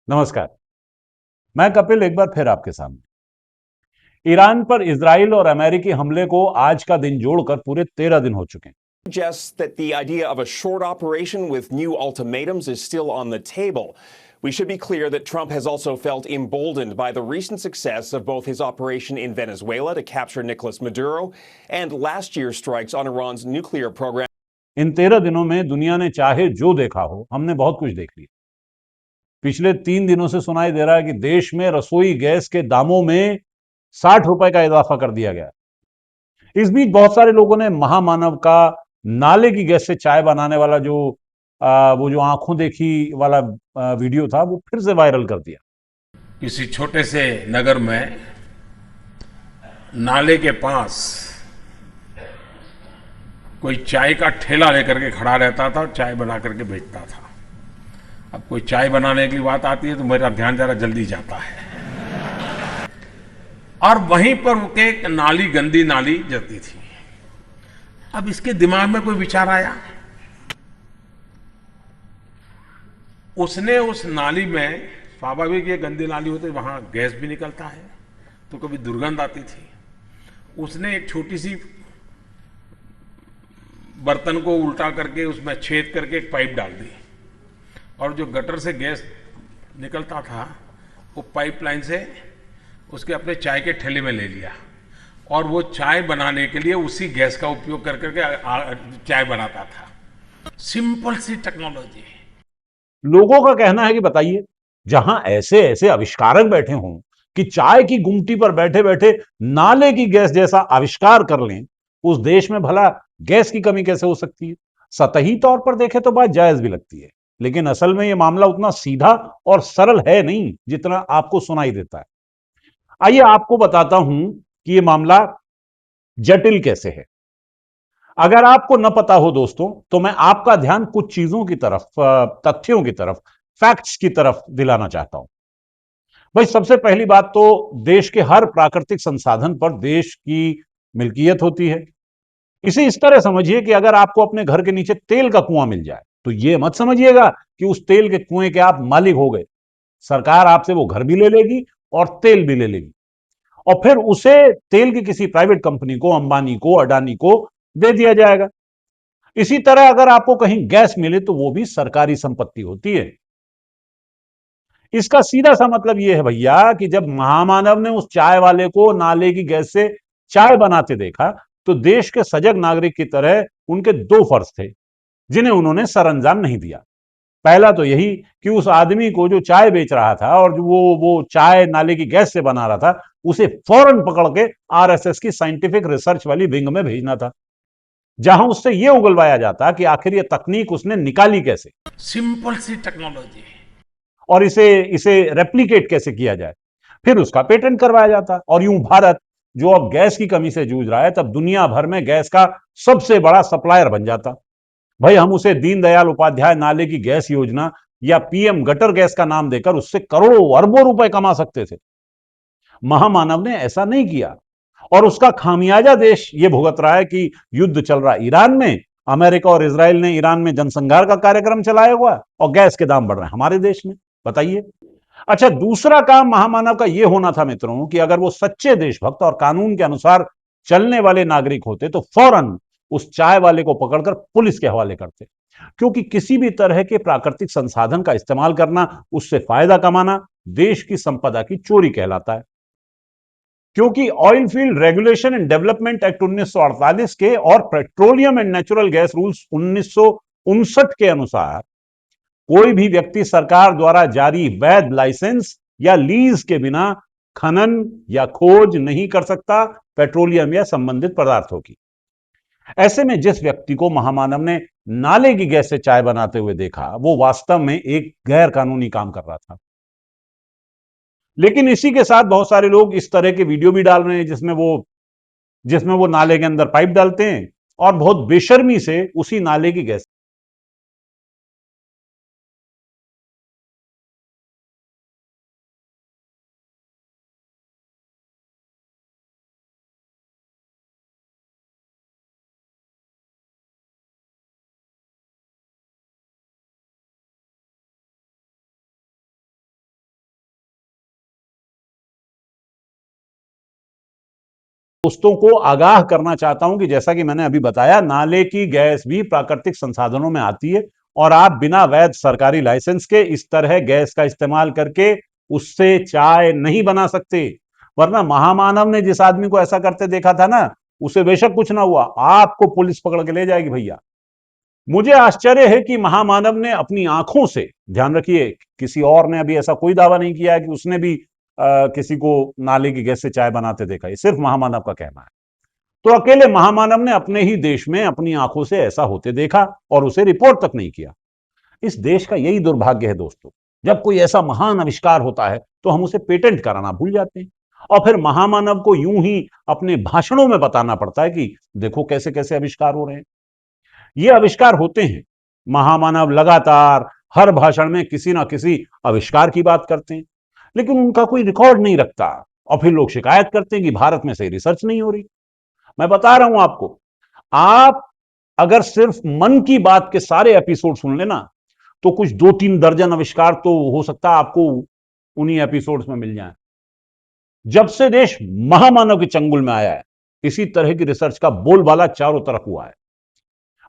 नमस्कार। मैं कपिल एक बार फिर आपके सामने। ईरान पर इजराइल और अमेरिकी हमले को आज का दिन जोड़कर पूरे 13 दिन हो चुके हैं। Suggests that the idea of a short operation with new ultimatums is still on the table. We should be clear that Trump has also felt emboldened by the recent success of both his operation in Venezuela to capture Nicolas Maduro and last year's strikes on Iran's nuclear program. इन 13 दिनों में दुनिया ने चाहे जो देखा हो, हमने बहुत कुछ देख लिया। पिछले 3 दिनों से सुनाई दे रहा है कि देश में रसोई गैस के दामों में 60 रुपए का इजाफा कर दिया गया। इस बीच बहुत सारे लोगों ने महामानव का नाले की गैस से चाय बनाने वाला वो जो आंखों देखी वाला वीडियो था, वो फिर से वायरल कर दिया। किसी छोटे से नगर में नाले के पास कोई चाय का ठेला लेकर के खड़ा रहता था और चाय बना करके बेचता था। अब कोई चाय बनाने की बात आती है तो मेरा ध्यान जरा जल्दी जाता है, और वहीं पर उनके एक नाली, गंदी नाली जाती थी। अब इसके दिमाग में कोई विचार आया, उसने उस नाली में, स्वाभाविक ये गंदी नाली होती, वहां गैस भी निकलता है तो कभी दुर्गंध आती थी, उसने एक छोटी सी बर्तन को उल्टा करके उसमें छेद करके एक पाइप डाल दी, और जो गटर से गैस निकलता था वो पाइपलाइन से उसके अपने चाय के ठेले में ले लिया, और वो चाय बनाने के लिए उसी गैस का उपयोग कर करके चाय बनाता था। सिंपल सी टेक्नोलॉजी। लोगों का कहना है कि बताइए, जहां ऐसे ऐसे आविष्कारक बैठे हों कि चाय की गुमटी पर बैठे बैठे नाले की गैस जैसा आविष्कार कर लें, उस देश में भला गैस की कमी कैसे हो सकती है? सतही तौर पर देखें तो बात जायज भी लगती है, लेकिन असल में यह मामला उतना सीधा और सरल है नहीं जितना आपको सुनाई देता है। आइए आपको बताता हूं कि यह मामला जटिल कैसे है। अगर आपको न पता हो दोस्तों, तो मैं आपका ध्यान कुछ चीजों की तरफ, तथ्यों की तरफ, फैक्ट्स की तरफ दिलाना चाहता हूं। भाई, सबसे पहली बात तो देश के हर प्राकृतिक संसाधन पर देश की मिल्कियत होती है। इसे इस तरह समझिए कि अगर आपको अपने घर के नीचे तेल का कुआं मिल जाए, तो यह मत समझिएगा कि उस तेल के कुएं के आप मालिक हो गए। सरकार आपसे वो घर भी ले लेगी और तेल भी ले लेगी, और फिर उसे तेल की किसी प्राइवेट कंपनी को, अंबानी को, अडानी को दे दिया जाएगा। इसी तरह अगर आपको कहीं गैस मिले तो वो भी सरकारी संपत्ति होती है। इसका सीधा सा मतलब यह है भैया कि जब महामानव ने उस चाय वाले को नाले की गैस से चाय बनाते देखा, तो देश के सजग नागरिक की तरह उनके दो फर्ज थे जिन्हें उन्होंने सरअंजाम नहीं दिया। पहला तो यही कि उस आदमी को जो चाय बेच रहा था और जो वो चाय नाले की गैस से बना रहा था, उसे फौरन पकड़ के आरएसएस की साइंटिफिक रिसर्च वाली विंग में भेजना था, जहां उससे यह उगलवाया जाता कि आखिर यह तकनीक उसने निकाली कैसे, सिंपल सी टेक्नोलॉजी। और इसे इसे रेप्लिकेट कैसे किया जाए। फिर उसका पेटेंट करवाया जाता, और यूं भारत, जो अब गैस की कमी से जूझ रहा है, तब दुनिया भर में गैस का सबसे बड़ा सप्लायर बन जाता। भाई, हम उसे दीनदयाल उपाध्याय नाले की गैस योजना या पीएम गटर गैस का नाम देकर उससे करोड़ों अरबों रुपए कमा सकते थे। महामानव ने ऐसा नहीं किया, और उसका खामियाजा देश ये भुगत रहा है कि युद्ध चल रहा है ईरान में, अमेरिका और इजराइल ने ईरान में जनसंहार का कार्यक्रम चलाया हुआ, और गैस के दाम बढ़ रहे हैं हमारे देश में। बताइए। अच्छा, दूसरा काम महामानव का यह होना था मित्रों कि अगर वो सच्चे देशभक्त और कानून के अनुसार चलने वाले नागरिक होते, तो फौरन उस चाय वाले को पकड़कर पुलिस के हवाले करते, क्योंकि किसी भी तरह के प्राकृतिक संसाधन का इस्तेमाल करना, उससे फायदा कमाना, देश की संपदा की चोरी कहलाता है। क्योंकि oil field regulation and development act 1948 के और petroleum and natural gas rules 1959 के अनुसार कोई भी व्यक्ति सरकार द्वारा जारी वैध लाइसेंस या लीज के बिना खनन या खोज नहीं कर सकता पेट्रोलियम या संबंधित पदार्थों की। ऐसे में जिस व्यक्ति को महामानव ने नाले की गैस से चाय बनाते हुए देखा, वो वास्तव में एक गैर कानूनी काम कर रहा था। लेकिन इसी के साथ बहुत सारे लोग इस तरह के वीडियो भी डाल रहे हैं जिसमें वो नाले के अंदर पाइप डालते हैं और बहुत बेशर्मी से उसी नाले की गैस दोस्तों को आगाह करना चाहता हूं कि जैसा कि मैंने अभी बताया, नाले की गैस भी प्राकृतिक संसाधनों में आती है और आप बिना वैध सरकारी लाइसेंस के इस तरह गैस का इस्तेमाल करके उससे चाय नहीं बना सकते। वरना महामानव ने जिस आदमी को ऐसा करते देखा था ना, उसे बेशक कुछ ना हुआ, आपको पुलिस पकड़ के ले जाएगी भैया। मुझे आश्चर्य है कि महामानव ने अपनी आंखों से, ध्यान रखिए, किसी और ने अभी ऐसा कोई दावा नहीं किया है कि उसने भी किसी को नाले की गैस से चाय बनाते देखा, ये सिर्फ महामानव का कहना है। तो अकेले महामानव ने अपने ही देश में अपनी आंखों से ऐसा होते देखा और उसे रिपोर्ट तक नहीं किया। इस देश का यही दुर्भाग्य है दोस्तों, जब कोई ऐसा महान आविष्कार होता है तो हम उसे पेटेंट कराना भूल जाते हैं और फिर महामानव को यूं ही अपने भाषणों में बताना पड़ता है कि देखो कैसे कैसे आविष्कार हो रहे हैं। ये आविष्कार होते हैं, महामानव लगातार हर भाषण में किसी ना किसी आविष्कार की बात करते हैं, लेकिन उनका कोई रिकॉर्ड नहीं रखता और फिर लोग शिकायत करते हैं कि भारत में सही रिसर्च नहीं हो रही। मैं बता रहा हूं आपको, आप अगर सिर्फ मन की बात के सारे एपिसोड सुन लेना तो कुछ 2-3 दर्जन आविष्कार तो हो सकता है आपको उन्हीं एपिसोड्स में मिल जाए। जब से देश महामानव के चंगुल में आया है, इसी तरह की रिसर्च का बोलबाला चारों तरफ हुआ है।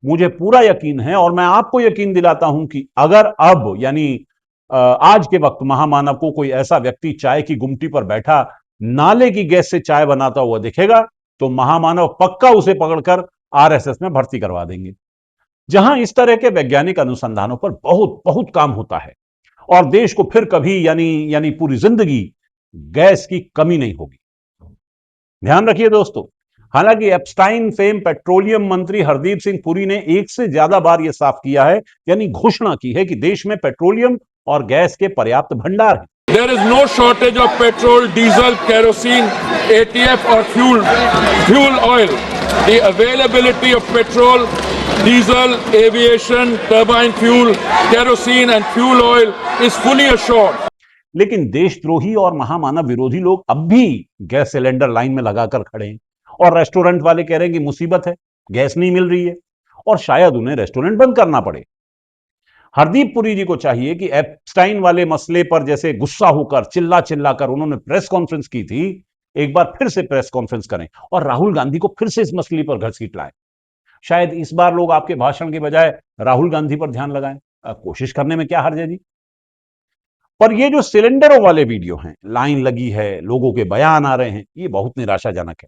मुझे पूरा यकीन है और मैं आपको यकीन दिलाता हूं कि अगर अब यानी आज के वक्त महामानव को कोई ऐसा व्यक्ति चाय की गुमटी पर बैठा नाले की गैस से चाय बनाता हुआ दिखेगा तो महामानव पक्का उसे पकड़कर आरएसएस में भर्ती करवा देंगे, जहां इस तरह के वैज्ञानिक अनुसंधानों पर बहुत बहुत काम होता है और देश को फिर कभी यानी पूरी जिंदगी गैस की कमी नहीं होगी। ध्यान रखिए दोस्तों, हालांकि एप्स्टाइन फेम पेट्रोलियम मंत्री हरदीप सिंह पुरी ने एक से ज्यादा बार यह साफ किया है, यानी घोषणा की है कि देश में पेट्रोलियम और गैस के पर्याप्त भंडार हैं। There is no shortage of petrol, diesel, kerosene, ATF or fuel oil. The availability of petrol, diesel, aviation, turbine fuel, kerosene and fuel oil is fully assured. लेकिन देशद्रोही और महामानव विरोधी लोग अब भी गैस सिलेंडर लाइन में लगाकर खड़े हैं और रेस्टोरेंट वाले कह रहे हैं कि मुसीबत है, गैस नहीं मिल रही है और शायद उन्हें रेस्टोरेंट बंद करना पड़े। हरदीप पुरी जी को चाहिए कि एप्स्टाइन वाले मसले पर जैसे गुस्सा होकर चिल्ला चिल्लाकर उन्होंने प्रेस कॉन्फ्रेंस की थी, एक बार फिर से प्रेस कॉन्फ्रेंस करें और राहुल गांधी को फिर से इस मसले पर घसीट लाएं। शायद इस बार लोग आपके भाषण के बजाय राहुल गांधी पर ध्यान लगाएं। कोशिश करने में क्या हर्ज है जी। पर ये जो सिलेंडरों वाले वीडियो हैं, लाइन लगी है, लोगों के बयान आ रहे हैं, ये बहुत निराशाजनक है।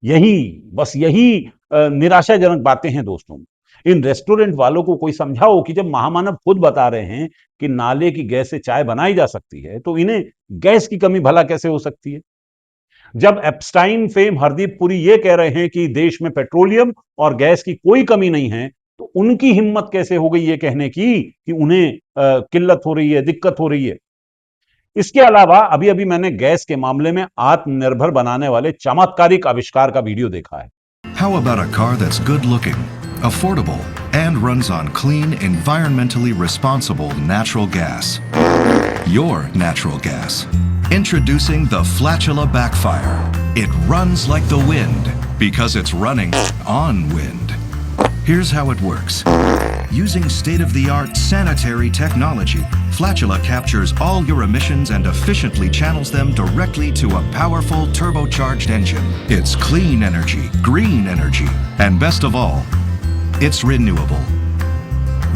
यही निराशाजनक बातें हैं दोस्तों। इन रेस्टोरेंट वालों को कोई समझाओ कि जब महामानव खुद बता रहे हैं कि नाले की गैस से चाय बनाई जा सकती है तो इन्हें गैस की कमी भला कैसे हो सकती है। जब एप्स्टाइन फेम हरदीप पुरी ये कह रहे हैं कि देश में पेट्रोलियम और गैस की कोई कमी नहीं है, तो उनकी हिम्मत कैसे हो गई ये कहने की कि उन्हें किल्लत हो रही है, दिक्कत हो रही है। इसके अलावा अभी अभी मैंने गैस के मामले में आत्मनिर्भर बनाने वाले चमत्कारिक आविष्कार का वीडियो देखा है। How about a car that's good looking, affordable, and runs on clean, environmentally responsible natural gas? Your natural gas. Introducing the Flatula Backfire. It runs like the wind because it's running on wind. Here's how it works. Using state-of-the-art sanitary technology, Flatula captures all your emissions and efficiently channels them directly to a powerful turbocharged engine. It's clean energy, green energy, and best of all, it's renewable.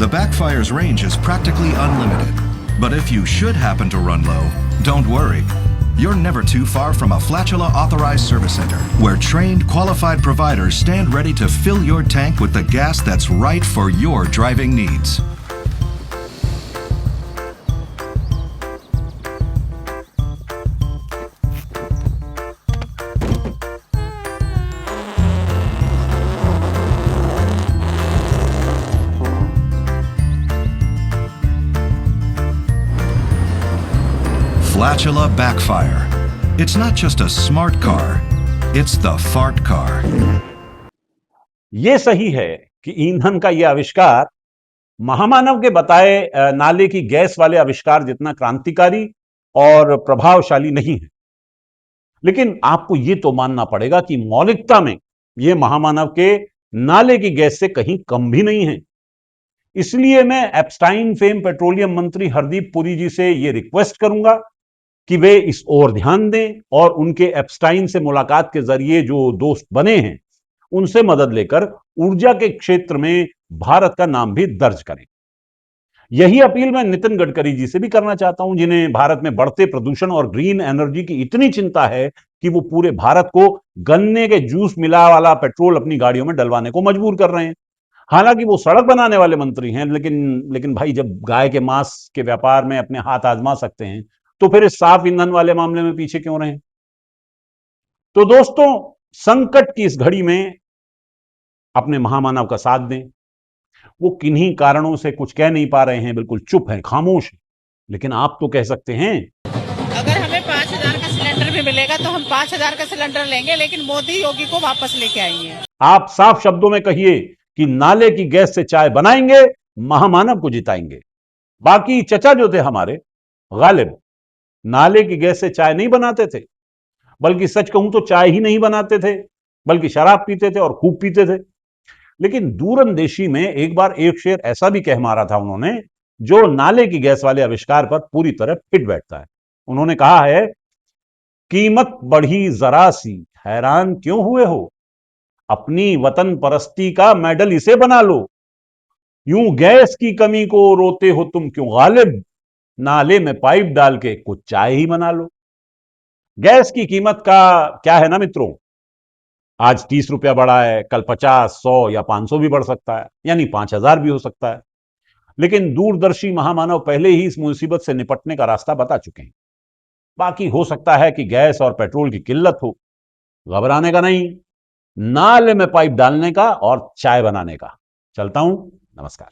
The Backfire's range is practically unlimited, but if you should happen to run low, don't worry. You're never too far from a Flatula authorized service center, where trained, qualified providers stand ready to fill your tank with the gas that's right for your driving needs. Flatula Backfire. It's not just a smart car, it's the fart car. ये सही है कि ईंधन का यह आविष्कार महामानव के बताए नाले की गैस वाले आविष्कार जितना क्रांतिकारी और प्रभावशाली नहीं है, लेकिन आपको यह तो मानना पड़ेगा कि मौलिकता में यह महामानव के नाले की गैस से कहीं कम भी नहीं है। इसलिए मैं एप्स्टाइन फेम पेट्रोलियम मंत्री हरदीप पुरी जी से यह रिक्वेस्ट करूंगा कि वे इस ओर ध्यान दें और उनके एप्स्टाइन से मुलाकात के जरिए जो दोस्त बने हैं उनसे मदद लेकर ऊर्जा के क्षेत्र में भारत का नाम भी दर्ज करें। यही अपील मैं नितिन गडकरी जी से भी करना चाहता हूं, जिन्हें भारत में बढ़ते प्रदूषण और ग्रीन एनर्जी की इतनी चिंता है कि वो पूरे भारत को गन्ने के जूस मिला वाला पेट्रोल अपनी गाड़ियों में डलवाने को मजबूर कर रहे हैं। हालांकि वो सड़क बनाने वाले मंत्री हैं, लेकिन भाई जब गाय के मांस के व्यापार में अपने हाथ आजमा सकते हैं तो फिर इस साफ ईंधन वाले मामले में पीछे क्यों रहे? तो दोस्तों, संकट की इस घड़ी में अपने महामानव का साथ दें। वो किन्हीं कारणों से कुछ कह नहीं पा रहे हैं, बिल्कुल चुप हैं, खामोश हैं, लेकिन आप तो कह सकते हैं। अगर हमें 5,000 का सिलेंडर भी मिलेगा तो हम 5,000 का सिलेंडर लेंगे, लेकिन मोदी योगी को वापस लेके आएंगे। आप साफ शब्दों में कहिए कि नाले की गैस से चाय बनाएंगे, महामानव को जिताएंगे। बाकी चचा जो थे हमारे गालिब, नाले की गैस से चाय नहीं बनाते थे, बल्कि सच कहूं तो चाय ही नहीं बनाते थे, बल्कि शराब पीते थे और खूब पीते थे। लेकिन दूरंदेशी में एक बार एक शेर ऐसा भी कह मारा था उन्होंने, जो नाले की गैस वाले आविष्कार पर पूरी तरह फिट बैठता है। उन्होंने कहा है, कीमत बढ़ी जरा सी, हैरान क्यों हुए हो, अपनी वतन परस्ती का मेडल इसे बना लो, यूं गैस की कमी को रोते हो तुम क्यों गालिब, नाले में पाइप डाल के कुछ चाय ही बना लो। गैस की कीमत का क्या है ना मित्रों, आज 30 रुपया बढ़ा है, कल 50, 100 या 500 भी बढ़ सकता है, यानी 5,000 भी हो सकता है। लेकिन दूरदर्शी महामानव पहले ही इस मुसीबत से निपटने का रास्ता बता चुके हैं। बाकी हो सकता है कि गैस और पेट्रोल की किल्लत हो, घबराने का नहीं, नाले में पाइप डालने का और चाय बनाने का। चलता हूं, नमस्कार।